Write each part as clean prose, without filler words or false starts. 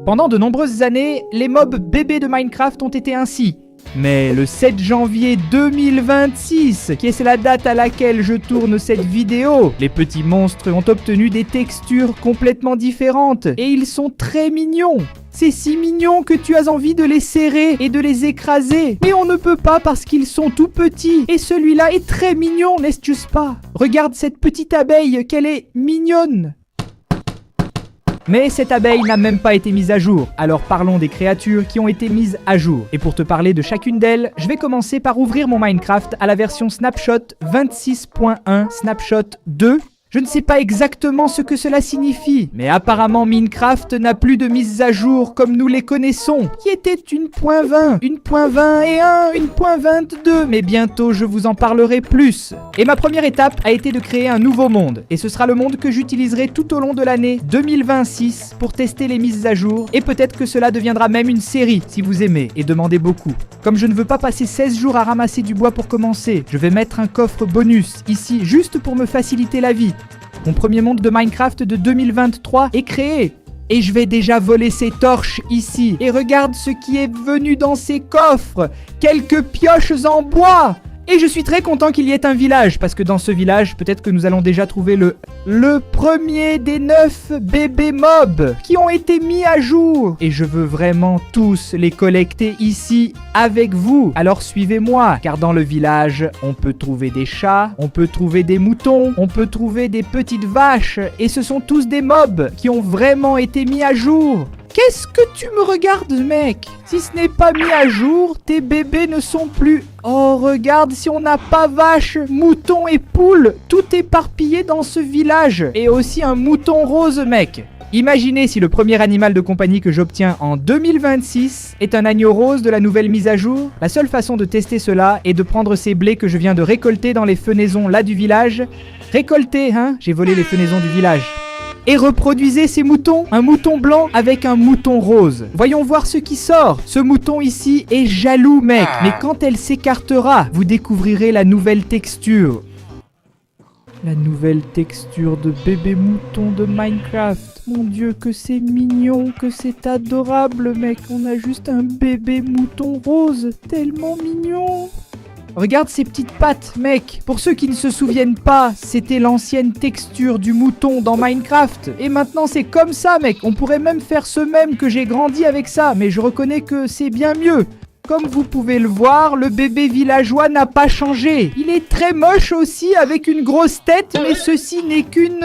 Pendant de nombreuses années, les mobs bébés de Minecraft ont été ainsi. Mais le 7 janvier 2026, qui est la date à laquelle je tourne cette vidéo, les petits monstres ont obtenu des textures complètement différentes et ils sont très mignons. C'est si mignon que tu as envie de les serrer et de les écraser. Mais on ne peut pas parce qu'ils sont tout petits. Et celui-là est très mignon, n'est-ce pas? Regarde cette petite abeille, qu'elle est mignonne. Mais cette abeille n'a même pas été mise à jour, alors parlons des créatures qui ont été mises à jour. Et pour te parler de chacune d'elles, je vais commencer par ouvrir mon Minecraft à la version Snapshot 26.1 Snapshot 2. Je ne sais pas exactement ce que cela signifie, mais apparemment Minecraft n'a plus de mises à jour comme nous les connaissons, qui était une .20, une .21, une .22, mais bientôt je vous en parlerai plus. Et ma première étape a été de créer un nouveau monde, et ce sera le monde que j'utiliserai tout au long de l'année 2026 pour tester les mises à jour, et peut-être que cela deviendra même une série, si vous aimez, et demandez beaucoup. Comme je ne veux pas passer 16 jours à ramasser du bois pour commencer, je vais mettre un coffre bonus, ici, juste pour me faciliter la vie. Mon premier monde de Minecraft de 2023 est créé. Et je vais déjà voler ces torches ici. Et regarde ce qui est venu dans ces coffres. Quelques pioches en bois. Et je suis très content qu'il y ait un village, parce que dans ce village, peut-être que nous allons déjà trouver le premier des 9 bébés mobs qui ont été mis à jour. Et je veux vraiment tous les collecter ici avec vous. Alors suivez-moi, car dans le village, on peut trouver des chats, on peut trouver des moutons, on peut trouver des petites vaches. Et ce sont tous des mobs qui ont vraiment été mis à jour. Qu'est-ce que tu me regardes, mec? Si ce n'est pas mis à jour, tes bébés ne sont plus... Oh, regarde, si on n'a pas vache, mouton et poule, tout éparpillé dans ce village. Et aussi un mouton rose, mec. Imaginez si le premier animal de compagnie que j'obtiens en 2026 est un agneau rose de la nouvelle mise à jour. La seule façon de tester cela est de prendre ces blés que je viens de récolter dans les fenaisons là du village. Récolter, hein? J'ai volé les fenaisons du village. Et reproduisez ces moutons, un mouton blanc avec un mouton rose. Voyons voir ce qui sort. Ce mouton ici est jaloux, mec. Mais quand elle s'écartera, vous découvrirez la nouvelle texture. La nouvelle texture de bébé mouton de Minecraft. Mon Dieu, que c'est mignon, que c'est adorable, mec. On a juste un bébé mouton rose. Tellement mignon. Regarde ces petites pattes, mec. Pour ceux qui ne se souviennent pas, c'était l'ancienne texture du mouton dans Minecraft. Et maintenant, c'est comme ça, mec. On pourrait même faire ce même que j'ai grandi avec ça. Mais je reconnais que c'est bien mieux. Comme vous pouvez le voir, le bébé villageois n'a pas changé. Il est très moche aussi, avec une grosse tête, mais ceci n'est qu'une...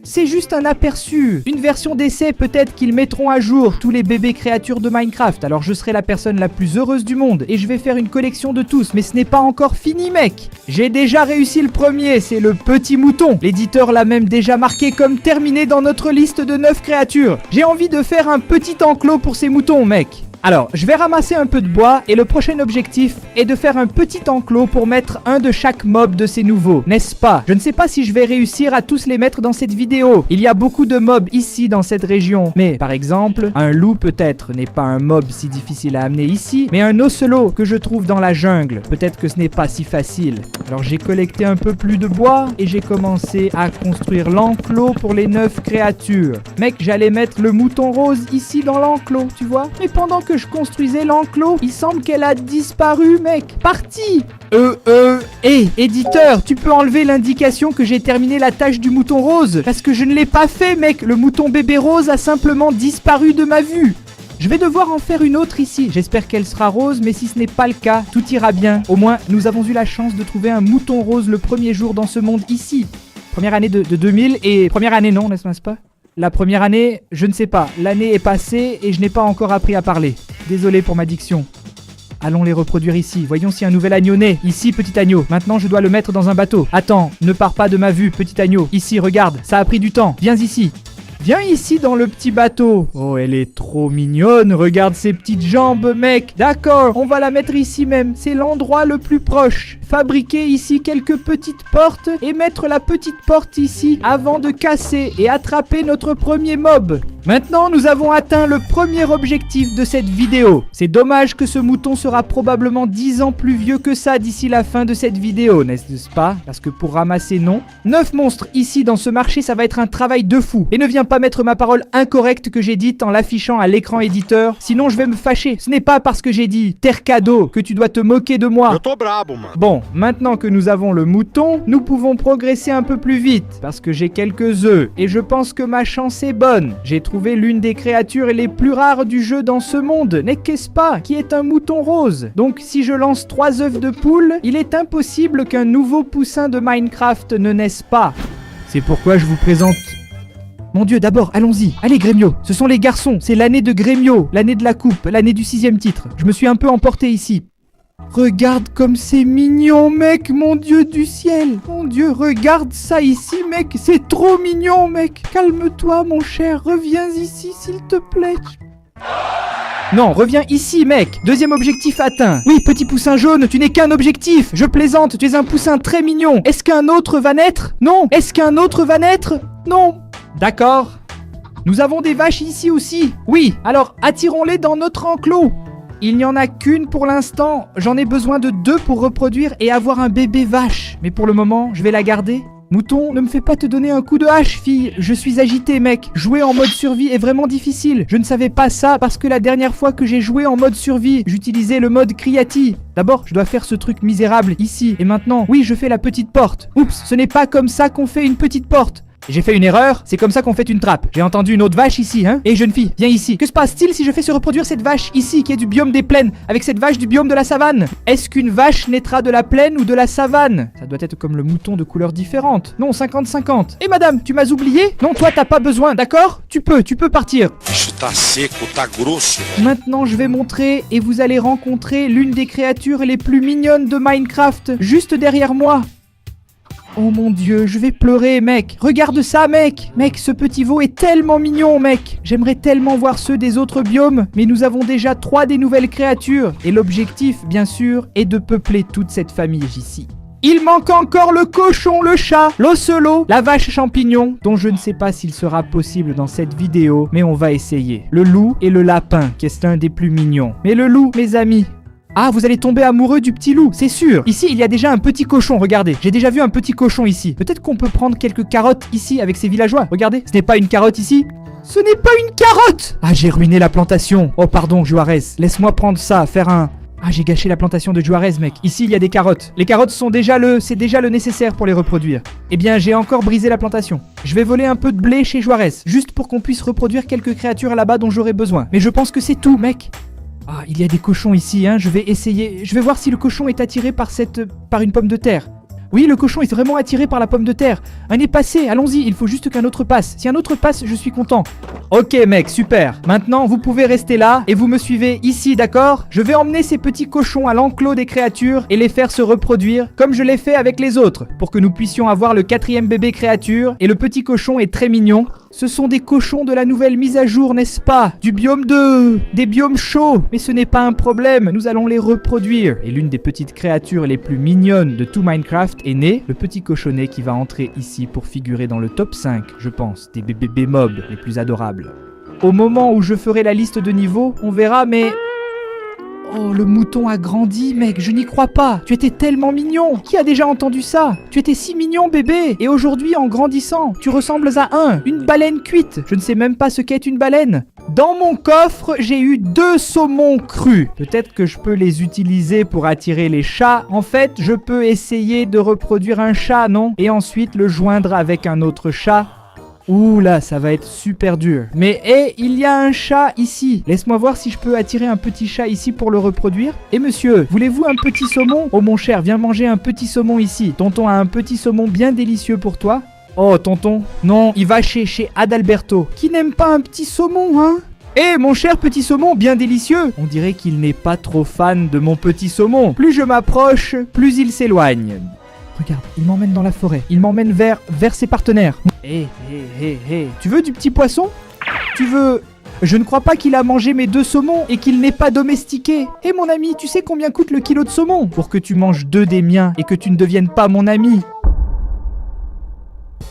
c'est juste un aperçu. Une version d'essai, peut-être qu'ils mettront à jour tous les bébés créatures de Minecraft. Alors je serai la personne la plus heureuse du monde, et je vais faire une collection de tous, mais ce n'est pas encore fini, mec. J'ai déjà réussi le premier, c'est le petit mouton. L'éditeur l'a même déjà marqué comme terminé dans notre liste de 9 créatures. J'ai envie de faire un petit enclos pour ces moutons, mec. Alors, je vais ramasser un peu de bois et le prochain objectif est de faire un petit enclos pour mettre un de chaque mob de ces nouveaux, n'est-ce pas? Je ne sais pas si je vais réussir à tous les mettre dans cette vidéo. Il y a beaucoup de mobs ici dans cette région. Mais, par exemple, un loup peut-être n'est pas un mob si difficile à amener ici, mais un ocelot que je trouve dans la jungle, peut-être que ce n'est pas si facile. Alors j'ai collecté un peu plus de bois et j'ai commencé à construire l'enclos pour les 9 créatures. Mec, j'allais mettre le mouton rose ici dans l'enclos, tu vois? Mais pendant que je construisais l'enclos, il semble qu'elle a disparu, mec. Parti. Éditeur, tu peux enlever l'indication que j'ai terminé la tâche du mouton rose, parce que je ne l'ai pas fait, mec. Le mouton bébé rose a simplement disparu de ma vue. Je vais devoir en faire une autre ici. J'espère qu'elle sera rose, mais si ce n'est pas le cas, tout ira bien. Au moins, nous avons eu la chance de trouver un mouton rose le premier jour dans ce monde ici. Première année de 2000 et... Première année non, n'est-ce pas? La première année, je ne sais pas. L'année est passée et je n'ai pas encore appris à parler. Désolé pour ma diction. Allons les reproduire ici. Voyons si un nouvel agneau naît. Ici, petit agneau. Maintenant, je dois le mettre dans un bateau. Attends, ne pars pas de ma vue, petit agneau. Ici, regarde, ça a pris du temps. Viens ici. Viens ici dans le petit bateau. Oh, elle est trop mignonne. Regarde ses petites jambes, mec. D'accord, on va la mettre ici même. C'est l'endroit le plus proche. fabriquer ici quelques petites portes et mettre la petite porte ici avant de casser et attraper notre premier mob. Maintenant, nous avons atteint le premier objectif de cette vidéo. C'est dommage que ce mouton sera probablement 10 ans plus vieux que ça d'ici la fin de cette vidéo, n'est-ce pas? Parce que pour ramasser, non. 9 monstres ici dans ce marché, ça va être un travail de fou. Et ne viens pas mettre ma parole incorrecte que j'ai dite en l'affichant à l'écran éditeur, sinon je vais me fâcher. Ce n'est pas parce que j'ai dit terre cadeau que tu dois te moquer de moi. Bon, maintenant que nous avons le mouton, nous pouvons progresser un peu plus vite, parce que j'ai quelques œufs, et je pense que ma chance est bonne. J'ai trouvé l'une des créatures les plus rares du jeu dans ce monde, n'est-ce pas, qui est un mouton rose. Donc si je lance 3 œufs de poule, il est impossible qu'un nouveau poussin de Minecraft ne naisse pas. C'est pourquoi je vous présente... Mon Dieu, d'abord, allons-y. Allez, Grémio, ce sont les garçons, c'est l'année de Grémio, l'année de la coupe, l'année du 6e titre. Je me suis un peu emporté ici. Regarde comme c'est mignon, mec, mon Dieu du ciel. Mon Dieu, regarde ça ici, mec, c'est trop mignon, mec. Calme-toi, mon cher, reviens ici, s'il te plaît. Non, reviens ici, mec. 2e objectif atteint. Oui, petit poussin jaune, tu n'es qu'un objectif. Je plaisante, tu es un poussin très mignon. Est-ce qu'un autre va naître? Non. Est-ce qu'un autre va naître? Non. D'accord. Nous avons des vaches ici aussi. Oui, alors attirons-les dans notre enclos. Il n'y en a qu'une pour l'instant, j'en ai besoin de 2 pour reproduire et avoir un bébé vache. Mais pour le moment, je vais la garder. Mouton, ne me fais pas te donner un coup de hache, fille. Je suis agité, mec. Jouer en mode survie est vraiment difficile. Je ne savais pas ça parce que la dernière fois que j'ai joué en mode survie, j'utilisais le mode Criati. D'abord, je dois faire ce truc misérable ici. Et maintenant, oui, je fais la petite porte. Oups, ce n'est pas comme ça qu'on fait une petite porte. J'ai fait une erreur, c'est comme ça qu'on fait une trappe. J'ai entendu une autre vache ici, hein. Et jeune fille, viens ici. Que se passe-t-il si je fais se reproduire cette vache ici, qui est du biome des plaines, avec cette vache du biome de la savane? Est-ce qu'une vache naîtra de la plaine ou de la savane? Ça doit être comme le mouton de couleurs différentes. Non, 50-50. Eh madame, tu m'as oublié? Non, toi t'as pas besoin, d'accord? Tu peux partir. Maintenant, je vais montrer et vous allez rencontrer l'une des créatures les plus mignonnes de Minecraft, juste derrière moi. Oh mon Dieu, je vais pleurer, mec. Regarde ça, mec. Mec, ce petit veau est tellement mignon, mec. J'aimerais tellement voir ceux des autres biomes, mais nous avons déjà 3 des nouvelles créatures. Et l'objectif, bien sûr, est de peupler toute cette famille ici. Il manque encore le cochon, le chat, l'ocelot, la vache champignon, dont je ne sais pas s'il sera possible dans cette vidéo, mais on va essayer. Le loup et le lapin, qui est un des plus mignons. Mais le loup, mes amis... Ah, vous allez tomber amoureux du petit loup, c'est sûr. Ici, il y a déjà un petit cochon, regardez. J'ai déjà vu un petit cochon ici. Peut-être qu'on peut prendre quelques carottes ici avec ces villageois. Regardez, ce n'est pas une carotte ici. Ce n'est pas une carotte! Ah, j'ai ruiné la plantation. Oh, pardon, Juarez. Laisse-moi prendre ça, faire un... Ah, j'ai gâché la plantation de Juarez, mec. Ici, il y a des carottes. Les carottes sont déjà c'est déjà le nécessaire pour les reproduire. Eh bien, j'ai encore brisé la plantation. Je vais voler un peu de blé chez Juarez, juste pour qu'on puisse reproduire quelques créatures là-bas dont j'aurai besoin. Mais je pense que c'est tout, mec. Ah, il y a des cochons ici, hein. Je vais essayer... Je vais voir si le cochon est attiré par une pomme de terre. Oui, le cochon est vraiment attiré par la pomme de terre. Un est passé, allons-y, il faut juste qu'un autre passe. Si un autre passe, je suis content. Ok mec, super. Maintenant, vous pouvez rester là et vous me suivez ici, d'accord? Je vais emmener ces petits cochons à l'enclos des créatures et les faire se reproduire, comme je l'ai fait avec les autres, pour que nous puissions avoir le 4e bébé créature. Et le petit cochon est très mignon. Ce sont des cochons de la nouvelle mise à jour, n'est-ce pas? Du biome des biomes chauds. Mais ce n'est pas un problème, nous allons les reproduire. Et l'une des petites créatures les plus mignonnes de tout Minecraft est née, le petit cochonnet qui va entrer ici pour figurer dans le top 5, je pense, des bébés mobs les plus adorables. Au moment où je ferai la liste de niveaux, on verra, mais... Oh, le mouton a grandi, mec, je n'y crois pas. Tu étais tellement mignon. Qui a déjà entendu ça? Tu étais si mignon, bébé. Et aujourd'hui, en grandissant, tu ressembles à une baleine cuite. Je ne sais même pas ce qu'est une baleine. Dans mon coffre, j'ai eu 2 saumons crus. Peut-être que je peux les utiliser pour attirer les chats. En fait, je peux essayer de reproduire un chat, non? Et ensuite le joindre avec un autre chat. Ouh là, ça va être super dur. Mais hé, il y a un chat ici. Laisse-moi voir si je peux attirer un petit chat ici pour le reproduire. Et monsieur, voulez-vous un petit saumon? Oh mon cher, viens manger un petit saumon ici. Tonton a un petit saumon bien délicieux pour toi. Oh tonton, non, il va chez Adalberto. Qui n'aime pas un petit saumon, hein? Eh mon cher petit saumon bien délicieux. On dirait qu'il n'est pas trop fan de mon petit saumon. Plus je m'approche, plus il s'éloigne. Regarde, il m'emmène dans la forêt. Il m'emmène vers ses partenaires. Hé. Tu veux du petit poisson? Tu veux... Je ne crois pas qu'il a mangé mes 2 saumons et qu'il n'est pas domestiqué. Eh mon ami, tu sais combien coûte le kilo de saumon? Pour que tu manges 2 des miens et que tu ne deviennes pas mon ami.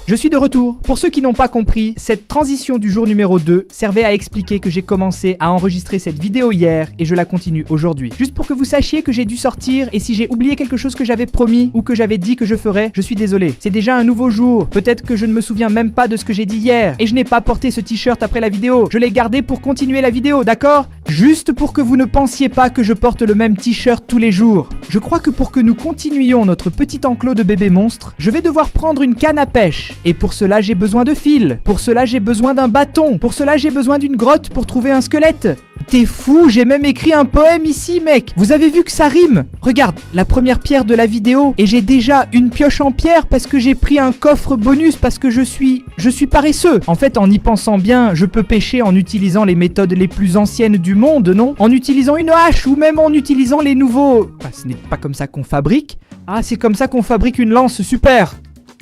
Je suis de retour. Pour ceux qui n'ont pas compris, cette transition du jour numéro 2 servait à expliquer que j'ai commencé à enregistrer cette vidéo hier et je la continue aujourd'hui. Juste pour que vous sachiez que j'ai dû sortir et si j'ai oublié quelque chose que j'avais promis ou que j'avais dit que je ferais, je suis désolé. C'est déjà un nouveau jour. Peut-être que je ne me souviens même pas de ce que j'ai dit hier et je n'ai pas porté ce t-shirt après la vidéo. Je l'ai gardé pour continuer la vidéo, d'accord? Juste pour que vous ne pensiez pas que je porte le même t-shirt tous les jours. Je crois que pour que nous continuions notre petit enclos de bébés monstres, je vais devoir prendre une canne à pêche. Et pour cela, j'ai besoin de fils. Pour cela, j'ai besoin d'un bâton. Pour cela, j'ai besoin d'une grotte pour trouver un squelette. T'es fou, j'ai même écrit un poème ici, mec. Vous avez vu que ça rime? Regarde, la première pierre de la vidéo. Et j'ai déjà une pioche en pierre parce que j'ai pris un coffre bonus parce que je suis paresseux. En fait, en y pensant bien, je peux pêcher en utilisant les méthodes les plus anciennes du monde, non? En utilisant une hache ou même en utilisant les nouveaux... Enfin, ce n'est pas comme ça qu'on fabrique. Ah, c'est comme ça qu'on fabrique une lance, super.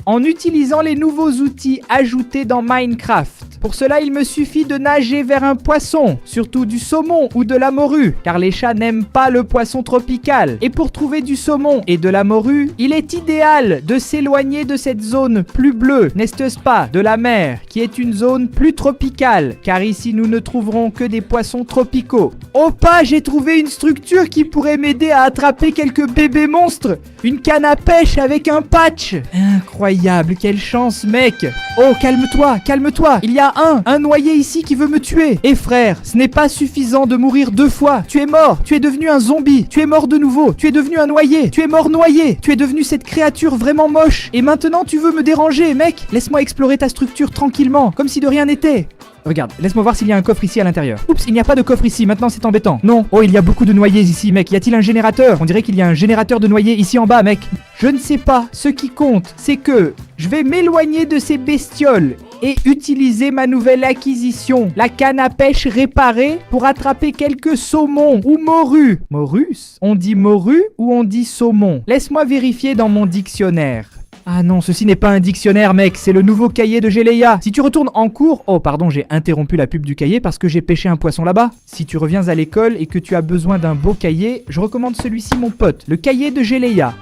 En utilisant les nouveaux outils ajoutés dans Minecraft. Pour cela, il me suffit de nager vers un poisson, surtout du saumon ou de la morue, car les chats n'aiment pas le poisson tropical. Et pour trouver du saumon et de la morue, il est idéal de s'éloigner de cette zone plus bleue, n'est-ce pas, de la mer, qui est une zone plus tropicale, car ici nous ne trouverons que des poissons tropicaux. Oh pas, j'ai trouvé une structure qui pourrait m'aider à attraper quelques bébés monstres. Une canne à pêche avec un patch. Incroyable, quelle chance, mec. Oh, calme-toi, calme-toi. Il y a un noyé ici qui veut me tuer. Et frère, ce n'est pas suffisant de mourir 2 fois. Tu es mort, tu es devenu un zombie. Tu es mort de nouveau, tu es devenu un noyé. Tu es mort noyé, tu es devenu cette créature vraiment moche. Et maintenant tu veux me déranger, mec. Laisse-moi explorer ta structure tranquillement, comme si de rien n'était. Regarde, laisse-moi voir s'il y a un coffre ici à l'intérieur. Oups, il n'y a pas de coffre ici, maintenant c'est embêtant. Non. Oh, il y a beaucoup de noyés ici, mec. Y a-t-il un générateur? On dirait qu'il y a un générateur de noyés ici en bas, mec. Je ne sais pas. Ce qui compte, c'est que je vais m'éloigner de ces bestioles et utiliser ma nouvelle acquisition, la canne à pêche réparée, pour attraper quelques saumons ou morues. Morus? On dit morue ou on dit saumon? Laisse-moi vérifier dans mon dictionnaire. Ah non, ceci n'est pas un dictionnaire, mec, c'est le nouveau cahier de Géléa. Si tu retournes en cours... Oh, pardon, j'ai interrompu la pub du cahier parce que j'ai pêché un poisson là-bas. Si tu reviens à l'école et que tu as besoin d'un beau cahier, je recommande celui-ci, mon pote, le cahier de Géléa.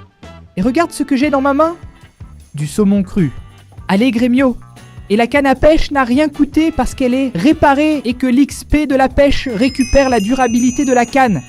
Et regarde ce que j'ai dans ma main. Du saumon cru. Allez, Grémio. Et la canne à pêche n'a rien coûté parce qu'elle est réparée et que l'XP de la pêche récupère la durabilité de la canne.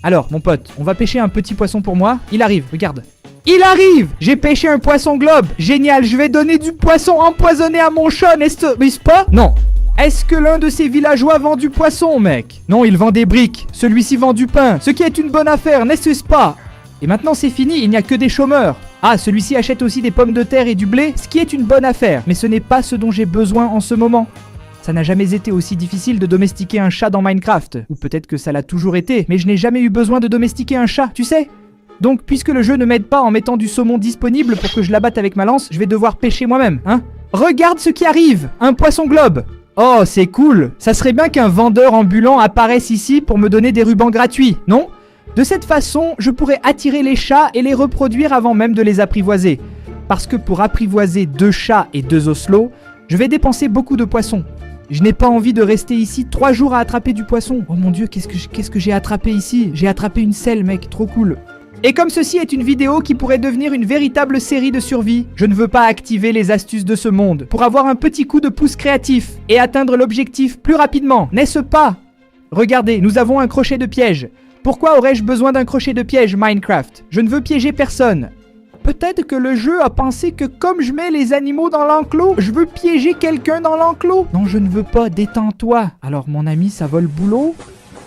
Alors, mon pote, on va pêcher un petit poisson pour moi. Il arrive, regarde. Il arrive! J'ai pêché un poisson globe. Génial, je vais donner du poisson empoisonné à mon chat, n'est-ce pas? Non. Est-ce que l'un de ces villageois vend du poisson, mec? Non, il vend des briques. Celui-ci vend du pain, ce qui est une bonne affaire, n'est-ce pas? Et maintenant c'est fini, il n'y a que des chômeurs. Ah, celui-ci achète aussi des pommes de terre et du blé, ce qui est une bonne affaire. Mais ce n'est pas ce dont j'ai besoin en ce moment. Ça n'a jamais été aussi difficile de domestiquer un chat dans Minecraft. Ou peut-être que ça l'a toujours été, mais je n'ai jamais eu besoin de domestiquer un chat, tu sais? Donc, puisque le jeu ne m'aide pas en mettant du saumon disponible pour que je l'abatte avec ma lance, je vais devoir pêcher moi-même, hein? Regarde ce qui arrive! Un poisson globe! Oh, c'est cool! Ça serait bien qu'un vendeur ambulant apparaisse ici pour me donner des rubans gratuits, non? De cette façon, je pourrais attirer les chats et les reproduire avant même de les apprivoiser. Parce que pour apprivoiser 2 chats et 2 oslots, je vais dépenser beaucoup de poissons. Je n'ai pas envie de rester ici 3 jours à attraper du poisson. Oh mon dieu, qu'est-ce que j'ai attrapé ici? J'ai attrapé une selle, mec, trop cool. Et comme ceci est une vidéo qui pourrait devenir une véritable série de survie, je ne veux pas activer les astuces de ce monde pour avoir un petit coup de pouce créatif et atteindre l'objectif plus rapidement, n'est-ce pas? Regardez, nous avons un crochet de piège. Pourquoi aurais-je besoin d'un crochet de piège, Minecraft? Je ne veux piéger personne. Peut-être que le jeu a pensé que comme je mets les animaux dans l'enclos, je veux piéger quelqu'un dans l'enclos. Non, je ne veux pas, détends-toi. Alors mon ami, ça vole boulot?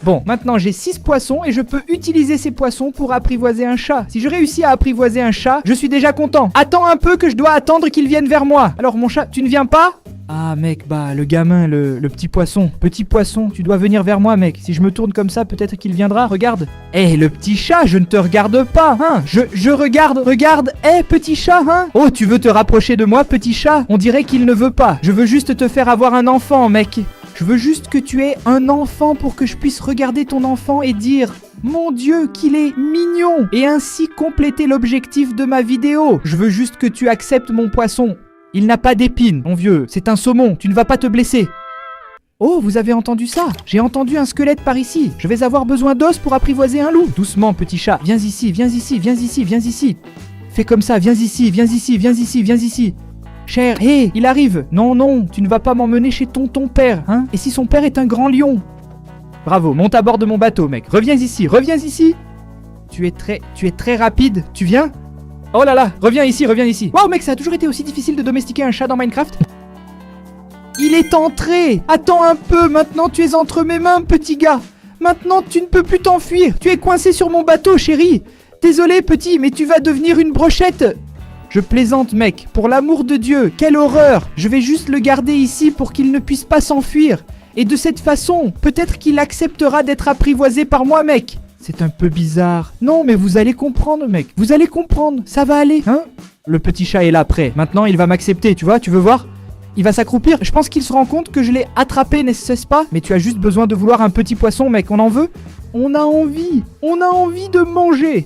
Bon, maintenant j'ai 6 poissons et je peux utiliser ces poissons pour apprivoiser un chat. Si je réussis à apprivoiser un chat, je suis déjà content. Attends un peu que je dois attendre qu'il vienne vers moi. Alors mon chat, tu ne viens pas? Ah mec, bah le gamin, le petit poisson. Petit poisson, tu dois venir vers moi mec. Si je me tourne comme ça, peut-être qu'il viendra, regarde. Eh le petit chat, je ne te regarde pas, hein. Je regarde. Eh petit chat, hein. Oh, tu veux te rapprocher de moi, petit chat? On dirait qu'il ne veut pas. Je veux juste te faire avoir un enfant, mec. Je veux juste que tu aies un enfant pour que je puisse regarder ton enfant et dire « Mon Dieu, qu'il est mignon !» et ainsi compléter l'objectif de ma vidéo. Je veux juste que tu acceptes mon poisson. Il n'a pas d'épines, mon vieux. C'est un saumon, tu ne vas pas te blesser. Oh, vous avez entendu ça? J'ai entendu un squelette par ici. Je vais avoir besoin d'os pour apprivoiser un loup. Doucement, petit chat. Viens ici, viens ici, viens ici, viens ici. Fais comme ça, viens ici, viens ici, viens ici, viens ici. Cher, hé, il arrive. Non, non, tu ne vas pas m'emmener chez ton père, hein? Et si son père est un grand lion? Bravo, monte à bord de mon bateau, mec. Reviens ici, reviens ici. Tu es très rapide. Tu viens? Oh là là, reviens ici, reviens ici. Waouh, mec, ça a toujours été aussi difficile de domestiquer un chat dans Minecraft. Il est entré. Attends un peu, maintenant tu es entre mes mains, petit gars. Maintenant tu ne peux plus t'enfuir. Tu es coincé sur mon bateau, chérie. Désolé, petit, mais tu vas devenir une brochette. Je plaisante, mec. Pour l'amour de Dieu, quelle horreur. Je vais juste le garder ici pour qu'il ne puisse pas s'enfuir. Et de cette façon, peut-être qu'il acceptera d'être apprivoisé par moi, mec. C'est un peu bizarre. Non, mais vous allez comprendre, mec. Vous allez comprendre. Ça va aller, hein? Le petit chat est là, prêt. Maintenant, il va m'accepter, tu vois? Tu veux voir? Il va s'accroupir. Je pense qu'il se rend compte que je l'ai attrapé, n'est-ce pas? Mais tu as juste besoin de vouloir un petit poisson, mec. On en veut? On a envie. On a envie de manger.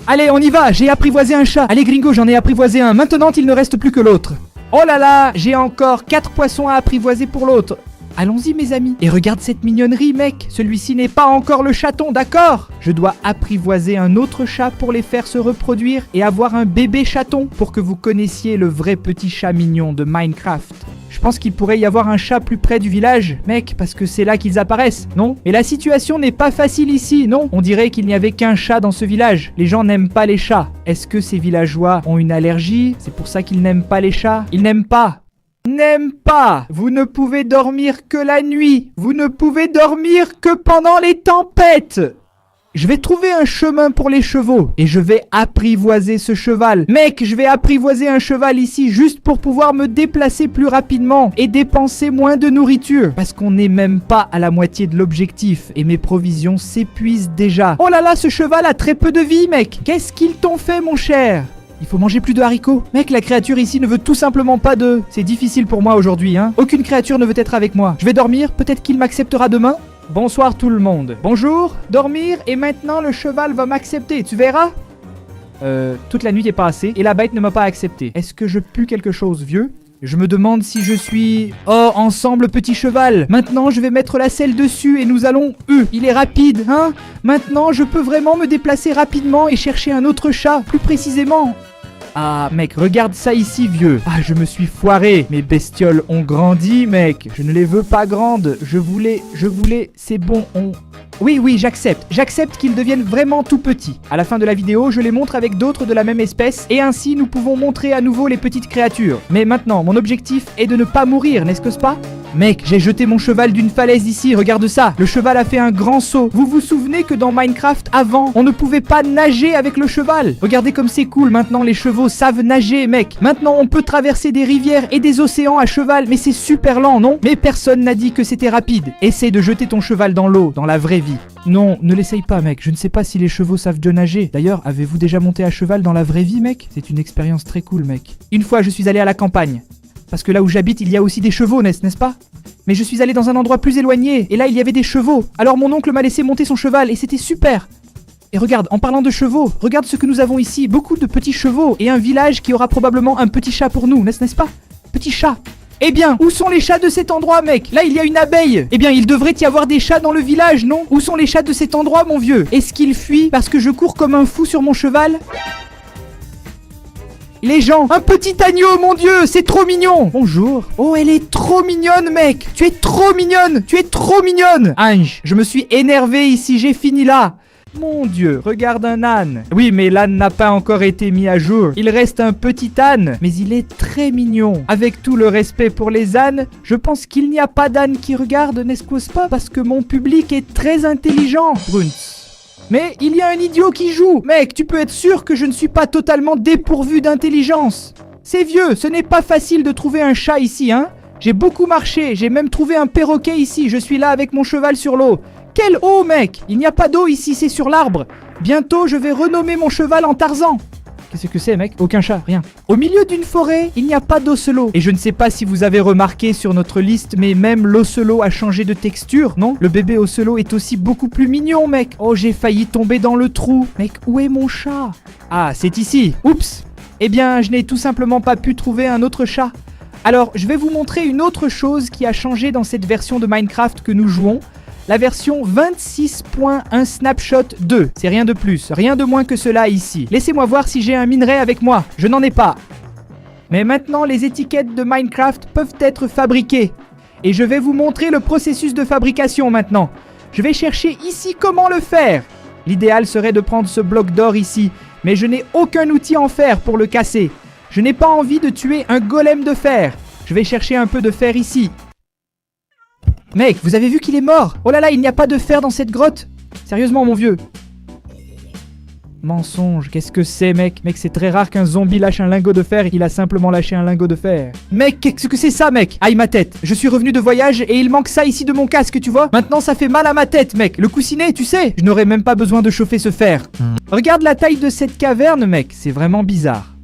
Allez, on y va. J'ai apprivoisé un chat. Allez, gringo, j'en ai apprivoisé un. Maintenant, il ne reste plus que l'autre. Oh là là, j'ai encore 4 poissons à apprivoiser pour l'autre. Allons-y, mes amis. Et regarde cette mignonnerie, mec. Celui-ci n'est pas encore le chaton, d'accord? Je dois apprivoiser un autre chat pour les faire se reproduire et avoir un bébé chaton pour que vous connaissiez le vrai petit chat mignon de Minecraft. Je pense qu'il pourrait y avoir un chat plus près du village, mec, parce que c'est là qu'ils apparaissent, non? Mais la situation n'est pas facile ici, non? On dirait qu'il n'y avait qu'un chat dans ce village. Les gens n'aiment pas les chats. Est-ce que ces villageois ont une allergie? C'est pour ça qu'ils n'aiment pas les chats? Ils n'aiment pas. N'aime pas. Vous ne pouvez dormir que la nuit. Vous ne pouvez dormir que pendant les tempêtes. Je vais trouver un chemin pour les chevaux et je vais apprivoiser ce cheval. Mec, je vais apprivoiser un cheval ici juste pour pouvoir me déplacer plus rapidement et dépenser moins de nourriture. Parce qu'on n'est même pas à la moitié de l'objectif et mes provisions s'épuisent déjà. Oh là là, ce cheval a très peu de vie, mec. Qu'est-ce qu'ils t'ont fait, mon cher? Il faut manger plus de haricots. Mec, la créature ici ne veut tout simplement pas d'œufs. C'est difficile pour moi aujourd'hui, hein. Aucune créature ne veut être avec moi. Je vais dormir, peut-être qu'il m'acceptera demain. Bonsoir tout le monde. Bonjour, dormir, et maintenant le cheval va m'accepter, tu verras? Toute la nuit n'est pas assez, et la bête ne m'a pas accepté. Est-ce que je pue quelque chose, vieux? Je me demande si je suis... Oh, ensemble, petit cheval. Maintenant, je vais mettre la selle dessus et nous allons... il est rapide, hein? Maintenant, je peux vraiment me déplacer rapidement et chercher un autre chat, plus précisément. Ah, mec, regarde ça ici, vieux. Ah, je me suis foiré. Mes bestioles ont grandi, mec. Je ne les veux pas grandes. Je voulais... C'est bon, Oui, j'accepte. J'accepte qu'ils deviennent vraiment tout petits. À la fin de la vidéo, je les montre avec d'autres de la même espèce et ainsi nous pouvons montrer à nouveau les petites créatures. Mais maintenant, mon objectif est de ne pas mourir, n'est-ce pas? Mec, j'ai jeté mon cheval d'une falaise ici, regarde ça. Le cheval a fait un grand saut. Vous vous souvenez que dans Minecraft, avant, on ne pouvait pas nager avec le cheval? Regardez comme c'est cool, maintenant les chevaux savent nager, mec. Maintenant, on peut traverser des rivières et des océans à cheval, mais c'est super lent, non? Mais personne n'a dit que c'était rapide. Essaye de jeter ton cheval dans l'eau, dans la vraie vie. Non, ne l'essaye pas, mec. Je ne sais pas si les chevaux savent de nager. D'ailleurs, avez-vous déjà monté à cheval dans la vraie vie, mec? C'est une expérience très cool, mec. Une fois, je suis allé à la campagne. Parce que là où j'habite, il y a aussi des chevaux, n'est-ce pas? Mais je suis allé dans un endroit plus éloigné, et là il y avait des chevaux. Alors mon oncle m'a laissé monter son cheval, et c'était super. Et regarde, en parlant de chevaux, regarde ce que nous avons ici. Beaucoup de petits chevaux, et un village qui aura probablement un petit chat pour nous, n'est-ce pas? Petit chat. Eh bien, où sont les chats de cet endroit, mec? Là, il y a une abeille. Eh bien, il devrait y avoir des chats dans le village, non? Où sont les chats de cet endroit, mon vieux? Est-ce qu'ils fuient parce que je cours comme un fou sur mon cheval? Les gens, un petit agneau, mon dieu, c'est trop mignon. Bonjour. Oh, elle est trop mignonne, mec. Tu es trop mignonne. Tu es trop mignonne. Ange, je me suis énervé ici, j'ai fini là. Mon dieu, regarde un âne. Oui, mais l'âne n'a pas encore été mis à jour. Il reste un petit âne, mais il est très mignon. Avec tout le respect pour les ânes, je pense qu'il n'y a pas d'âne qui regarde, n'est-ce pas? Parce que mon public est très intelligent. Bruns. Mais il y a un idiot qui joue. Mec, tu peux être sûr que je ne suis pas totalement dépourvu d'intelligence. C'est vieux, ce n'est pas facile de trouver un chat ici, hein. J'ai beaucoup marché, j'ai même trouvé un perroquet ici. Je suis là avec mon cheval sur l'eau. Quelle eau, mec? Il n'y a pas d'eau ici, c'est sur l'arbre. Bientôt, je vais renommer mon cheval en Tarzan. Qu'est-ce que c'est, mec? Aucun chat, rien. Au milieu d'une forêt, il n'y a pas d'ocelot. Et je ne sais pas si vous avez remarqué sur notre liste, mais même l'ocelot a changé de texture, non? Le bébé ocelot est aussi beaucoup plus mignon, mec. Oh, j'ai failli tomber dans le trou. Mec, où est mon chat? Ah, c'est ici. Oups. Eh bien, je n'ai tout simplement pas pu trouver un autre chat. Alors, je vais vous montrer une autre chose qui a changé dans cette version de Minecraft que nous jouons. La version 26.1 Snapshot 2. C'est rien de plus, rien de moins que cela ici. Laissez-moi voir si j'ai un minerai avec moi. Je n'en ai pas. Mais maintenant, les étiquettes de Minecraft peuvent être fabriquées. Et je vais vous montrer le processus de fabrication maintenant. Je vais chercher ici comment le faire. L'idéal serait de prendre ce bloc d'or ici. Mais je n'ai aucun outil en fer pour le casser. Je n'ai pas envie de tuer un golem de fer. Je vais chercher un peu de fer ici. Mec, vous avez vu qu'il est mort? Oh là là, il n'y a pas de fer dans cette grotte. Sérieusement, mon vieux. Mensonge, qu'est-ce que c'est, mec? Mec, c'est très rare qu'un zombie lâche un lingot de fer et qu'il a simplement lâché un lingot de fer. Mec, qu'est-ce que c'est ça, mec? Aïe, ma tête. Je suis revenu de voyage et il manque ça ici de mon casque, tu vois? Maintenant, ça fait mal à ma tête, mec. Le coussinet, tu sais? Je n'aurais même pas besoin de chauffer ce fer. Regarde la taille de cette caverne, mec. C'est vraiment bizarre.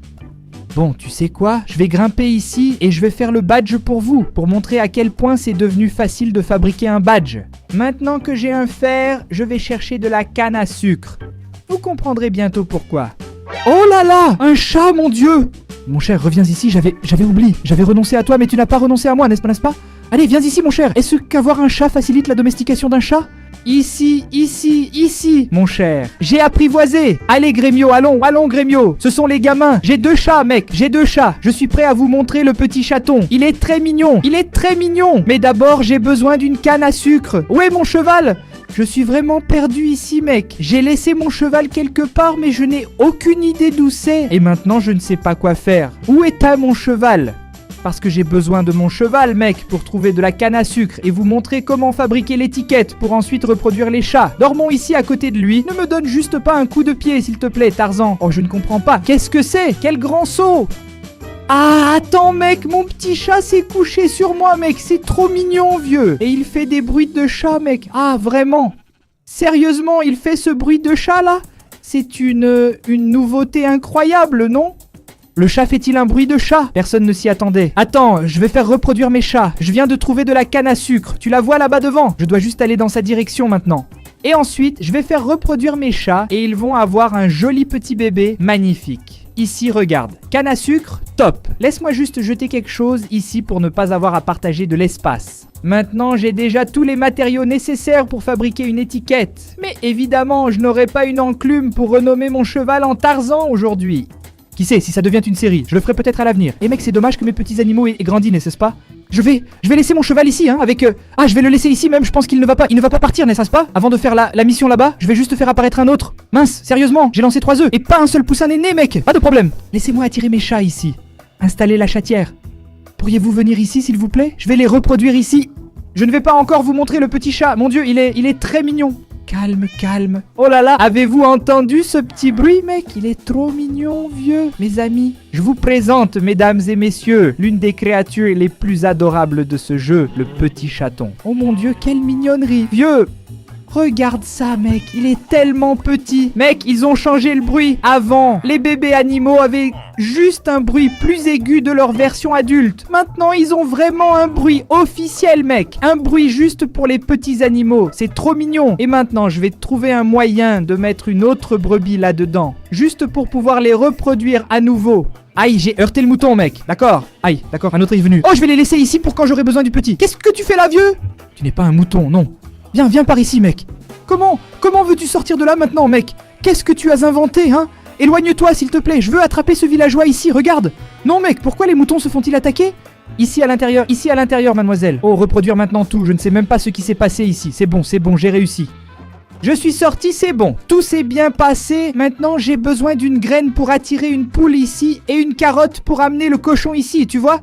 Bon, tu sais quoi? Je vais grimper ici et je vais faire le badge pour vous, pour montrer à quel point c'est devenu facile de fabriquer un badge. Maintenant que j'ai un fer, je vais chercher de la canne à sucre. Vous comprendrez bientôt pourquoi. Oh là là! Un chat, mon Dieu! Mon cher, reviens ici, j'avais oublié. J'avais renoncé à toi, mais tu n'as pas renoncé à moi, n'est-ce pas? Allez, viens ici, mon cher. Est-ce qu'avoir un chat facilite la domestication d'un chat? Ici, ici, ici, mon cher. J'ai apprivoisé. Allez, Grémio, allons, Grémio. Ce sont les gamins. J'ai 2 chats, mec. J'ai 2 chats. Je suis prêt à vous montrer le petit chaton. Il est très mignon. Mais d'abord, j'ai besoin d'une canne à sucre. Où est mon cheval? Je suis vraiment perdu ici, mec. J'ai laissé mon cheval quelque part, mais je n'ai aucune idée d'où c'est. Et maintenant, je ne sais pas quoi faire. Où est mon cheval? Parce que j'ai besoin de mon cheval, mec, pour trouver de la canne à sucre et vous montrer comment fabriquer l'étiquette pour ensuite reproduire les chats. Dormons ici à côté de lui. Ne me donne juste pas un coup de pied, s'il te plaît, Tarzan. Oh, je ne comprends pas. Qu'est-ce que c'est? Quel grand saut! Ah, attends, mec, mon petit chat s'est couché sur moi, mec. C'est trop mignon, vieux. Et il fait des bruits de chat, mec. Ah, vraiment? Sérieusement, il fait ce bruit de chat, là? C'est une nouveauté incroyable, non? Le chat fait-il un bruit de chat? Personne ne s'y attendait. Attends, je vais faire reproduire mes chats. Je viens de trouver de la canne à sucre. Tu la vois là-bas devant? Je dois juste aller dans sa direction maintenant. Et ensuite, je vais faire reproduire mes chats et ils vont avoir un joli petit bébé magnifique. Ici, regarde. Canne à sucre, top. Laisse-moi juste jeter quelque chose ici pour ne pas avoir à partager de l'espace. Maintenant, j'ai déjà tous les matériaux nécessaires pour fabriquer une étiquette. Mais évidemment, je n'aurai pas une enclume pour renommer mon cheval en Tarzan aujourd'hui. Qui sait, si ça devient une série, je le ferai peut-être à l'avenir. Et mec, c'est dommage que mes petits animaux aient grandi, n'est-ce pas? Je vais laisser mon cheval ici, hein, avec... Ah, je vais le laisser ici même, je pense qu'il ne va pas partir, n'est-ce pas? Avant de faire la mission là-bas, je vais juste faire apparaître un autre. Mince, sérieusement, j'ai lancé 3 œufs, et pas un seul poussin n'est né, mec. Pas de problème. Laissez-moi attirer mes chats ici. Installer la chatière. Pourriez-vous venir ici, s'il vous plaît? Je vais les reproduire ici. Je ne vais pas encore vous montrer le petit chat. Mon Dieu, il est très mignon. Calme, calme. Oh là là, avez-vous entendu ce petit bruit, mec? Il est trop mignon, vieux. Mes amis, je vous présente, mesdames et messieurs, l'une des créatures les plus adorables de ce jeu, le petit chaton. Oh mon Dieu, quelle mignonnerie. Vieux, regarde ça, mec, il est tellement petit. Mec, ils ont changé le bruit. Avant, les bébés animaux avaient juste un bruit plus aigu de leur version adulte. Maintenant, ils ont vraiment un bruit officiel, mec. Un bruit juste pour les petits animaux. C'est trop mignon. Et maintenant, je vais trouver un moyen de mettre une autre brebis là-dedans. Juste pour pouvoir les reproduire à nouveau. Aïe, j'ai heurté le mouton, mec. D'accord. Aïe, d'accord, un autre est venu. Oh, je vais les laisser ici pour quand j'aurai besoin du petit. Qu'est-ce que tu fais là, vieux? Tu n'es pas un mouton, non. Viens par ici, mec. Comment veux-tu sortir de là maintenant, mec? Qu'est-ce que tu as inventé, hein? Éloigne-toi, s'il te plaît. Je veux attraper ce villageois ici, regarde. Non, mec, pourquoi les moutons se font-ils attaquer? Ici à l'intérieur, mademoiselle. Oh, reproduire maintenant tout. Je ne sais même pas ce qui s'est passé ici. C'est bon, j'ai réussi. Je suis sorti, c'est bon. Tout s'est bien passé. Maintenant, j'ai besoin d'une graine pour attirer une poule ici et une carotte pour amener le cochon ici, tu vois?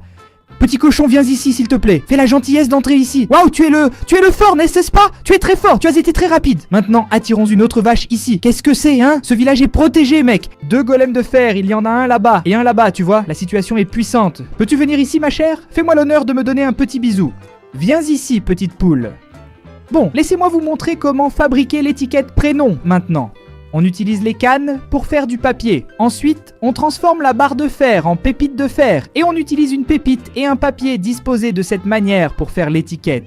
Petit cochon, viens ici, s'il te plaît. Fais la gentillesse d'entrer ici. Waouh, tu es le fort, n'est-ce pas? Tu es très fort, tu as été très rapide. Maintenant, attirons une autre vache ici. Qu'est-ce que c'est, hein? Ce village est protégé, mec. 2 golems de fer, il y en a un là-bas et un là-bas, tu vois? La situation est puissante. Peux-tu venir ici, ma chère? Fais-moi l'honneur de me donner un petit bisou. Viens ici, petite poule. Bon, laissez-moi vous montrer comment fabriquer l'étiquette prénom, maintenant. On utilise les cannes pour faire du papier. Ensuite, on transforme la barre de fer en pépite de fer et on utilise une pépite et un papier disposés de cette manière pour faire l'étiquette.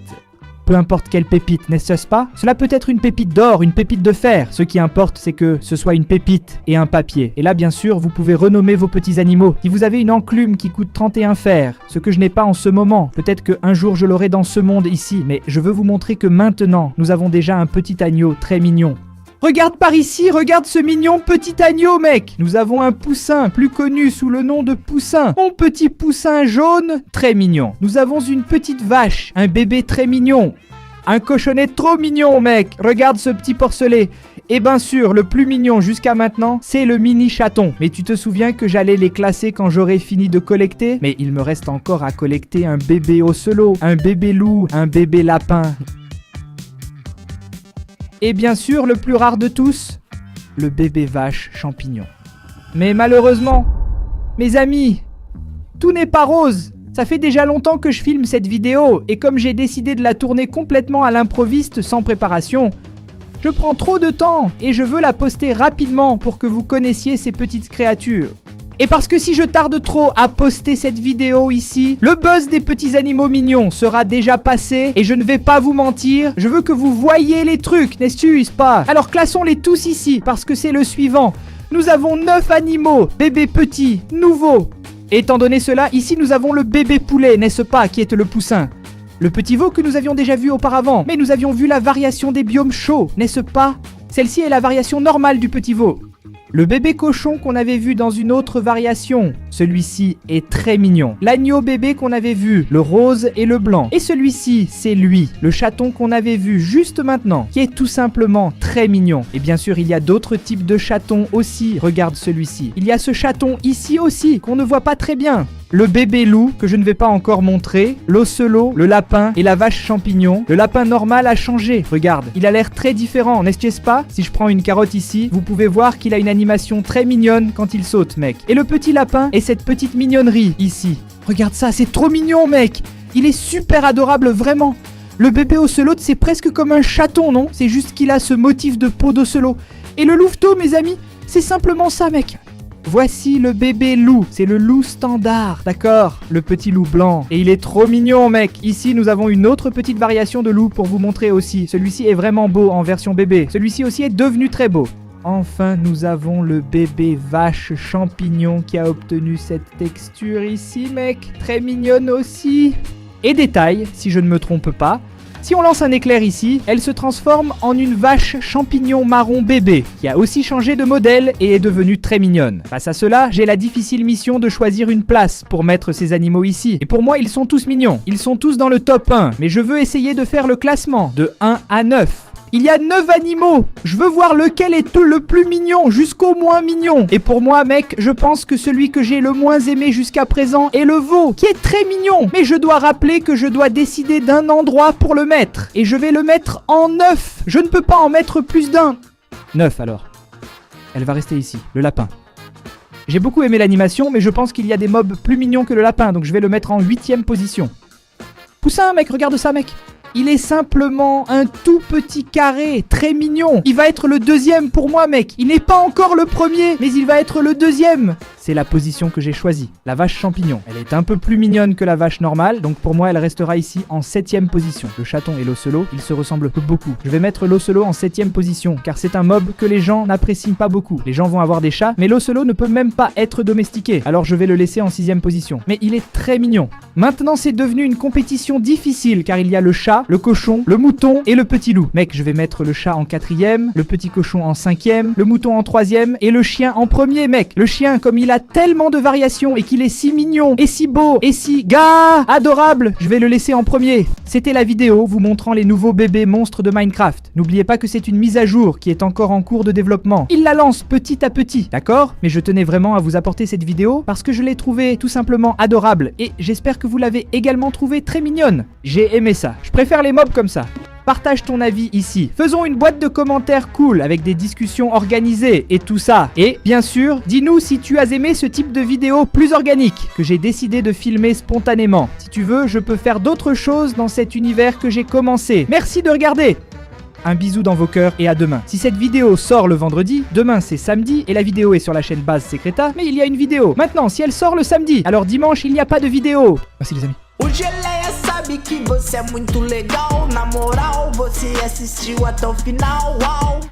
peu importe quelle pépite, n'est-ce pas? Cela peut être une pépite d'or, une pépite de fer. Ce qui importe, c'est que ce soit une pépite et un papier. Et là, bien sûr, vous pouvez renommer vos petits animaux. Si vous avez une enclume qui coûte 31 fers, ce que je n'ai pas en ce moment, peut-être qu'un jour je l'aurai dans ce monde ici, mais je veux vous montrer que maintenant, nous avons déjà un petit agneau très mignon. Regarde par ici, regarde ce mignon petit agneau, mec. Nous avons un poussin, plus connu sous le nom de poussin. Mon petit poussin jaune, très mignon. Nous avons une petite vache, un bébé très mignon. Un cochonnet trop mignon, mec. Regarde ce petit porcelet. Et bien sûr, le plus mignon jusqu'à maintenant, c'est le mini chaton. Mais tu te souviens que j'allais les classer quand j'aurai fini de collecter? Mais il me reste encore à collecter un bébé ocelot, un bébé loup, un bébé lapin. Et bien sûr, le plus rare de tous, le bébé vache champignon. Mais malheureusement, mes amis, tout n'est pas rose. Ça fait déjà longtemps que je filme cette vidéo, et comme j'ai décidé de la tourner complètement à l'improviste sans préparation, je prends trop de temps, et je veux la poster rapidement pour que vous connaissiez ces petites créatures. Et parce que si je tarde trop à poster cette vidéo ici, le buzz des petits animaux mignons sera déjà passé et je ne vais pas vous mentir, je veux que vous voyiez les trucs, n'est-ce pas? Alors classons-les tous ici parce que c'est le suivant. Nous avons 9 animaux, bébés petits, nouveaux. Et étant donné cela, ici nous avons le bébé poulet, n'est-ce pas, qui est le poussin. Le petit veau que nous avions déjà vu auparavant, mais nous avions vu la variation des biomes chauds, n'est-ce pas? Celle-ci est la variation normale du petit veau. Le bébé cochon qu'on avait vu dans une autre variation, celui-ci est très mignon. L'agneau bébé qu'on avait vu, le rose et le blanc. Et celui-ci, c'est lui, le chaton qu'on avait vu juste maintenant, qui est tout simplement très mignon. Et bien sûr, il y a d'autres types de chatons aussi. Regarde celui-ci. Il y a ce chaton ici aussi, qu'on ne voit pas très bien. Le bébé loup, que je ne vais pas encore montrer, l'ocelot, le lapin et la vache champignon. Le lapin normal a changé, regarde, il a l'air très différent, n'est-ce pas? Si je prends une carotte ici, vous pouvez voir qu'il a une animation très mignonne quand il saute, mec. Et le petit lapin est cette petite mignonnerie ici. Regarde ça, c'est trop mignon, mec. Il est super adorable, vraiment. Le bébé ocelot, c'est presque comme un chaton, non? C'est juste qu'il a ce motif de peau d'ocelot. Et le louveteau, mes amis, c'est simplement ça, mec. Voici le bébé loup, c'est le loup standard, d'accord? Le petit loup blanc. Et il est trop mignon, mec. Ici, nous avons une autre petite variation de loup pour vous montrer aussi. Celui-ci est vraiment beau en version bébé. Celui-ci aussi est devenu très beau. Enfin, nous avons le bébé vache champignon qui a obtenu cette texture ici, mec. Très mignonne aussi. Et détail, si je ne me trompe pas, si on lance un éclair ici, elle se transforme en une vache champignon marron bébé, qui a aussi changé de modèle et est devenue très mignonne. Face à cela, j'ai la difficile mission de choisir une place pour mettre ces animaux ici. Et pour moi, ils sont tous mignons. Ils sont tous dans le top 1, mais je veux essayer de faire le classement de 1 à 9. Il y a 9 animaux. Je veux voir lequel est le plus mignon jusqu'au moins mignon. Et pour moi, mec, je pense que celui que j'ai le moins aimé jusqu'à présent est le veau, qui est très mignon. Mais je dois rappeler que je dois décider d'un endroit pour le mettre. Et je vais le mettre en 9. Je ne peux pas en mettre plus d'un. 9 alors. Elle va rester ici, le lapin. J'ai beaucoup aimé l'animation, mais je pense qu'il y a des mobs plus mignons que le lapin, donc je vais le mettre en 8ème position. Poussin, mec, regarde ça, mec. Il est simplement un tout petit carré, très mignon. Il va être le deuxième pour moi, mec. Il n'est pas encore le premier, mais il va être le deuxième. C'est la position que j'ai choisie, la vache champignon. Elle est un peu plus mignonne que la vache normale, donc pour moi, elle restera ici en 7ème position. Le chaton et l'ocelot, ils se ressemblent beaucoup. Je vais mettre l'ocelot en 7ème position, car c'est un mob que les gens n'apprécient pas beaucoup. Les gens vont avoir des chats, mais l'ocelot ne peut même pas être domestiqué. Alors je vais le laisser en 6ème position. Mais il est très mignon. Maintenant, c'est devenu une compétition difficile, car il y a le chat, le cochon, le mouton et le petit loup. Mec, je vais mettre le chat en 4ème, le petit cochon en 5ème, le mouton en 3ème et le chien en premier, mec. Le chien, comme il a tellement de variations et qu'il est si mignon et si beau et si adorable, je vais le laisser en premier. C'était la vidéo vous montrant les nouveaux bébés monstres de Minecraft. N'oubliez pas que c'est une mise à jour qui est encore en cours de développement. Il la lance petit à petit, d'accord? Mais je tenais vraiment à vous apporter cette vidéo parce que je l'ai trouvée tout simplement adorable et j'espère que vous l'avez également trouvée très mignonne. J'ai aimé ça. Je préfère les mobs comme ça. Partage ton avis ici. Faisons une boîte de commentaires cool avec des discussions organisées et tout ça. Et bien sûr, dis-nous si tu as aimé ce type de vidéo plus organique que j'ai décidé de filmer spontanément. Si tu veux, je peux faire d'autres choses dans cet univers que j'ai commencé. Merci de regarder. Un bisou dans vos cœurs et à demain. Si cette vidéo sort le vendredi, demain c'est samedi et la vidéo est sur la chaîne Base Secreta, mais il y a une vidéo. Maintenant, si elle sort le samedi, alors dimanche il n'y a pas de vidéo. Merci les amis. sabe que você é muito legal. Na moral, você assistiu até o final. Uau.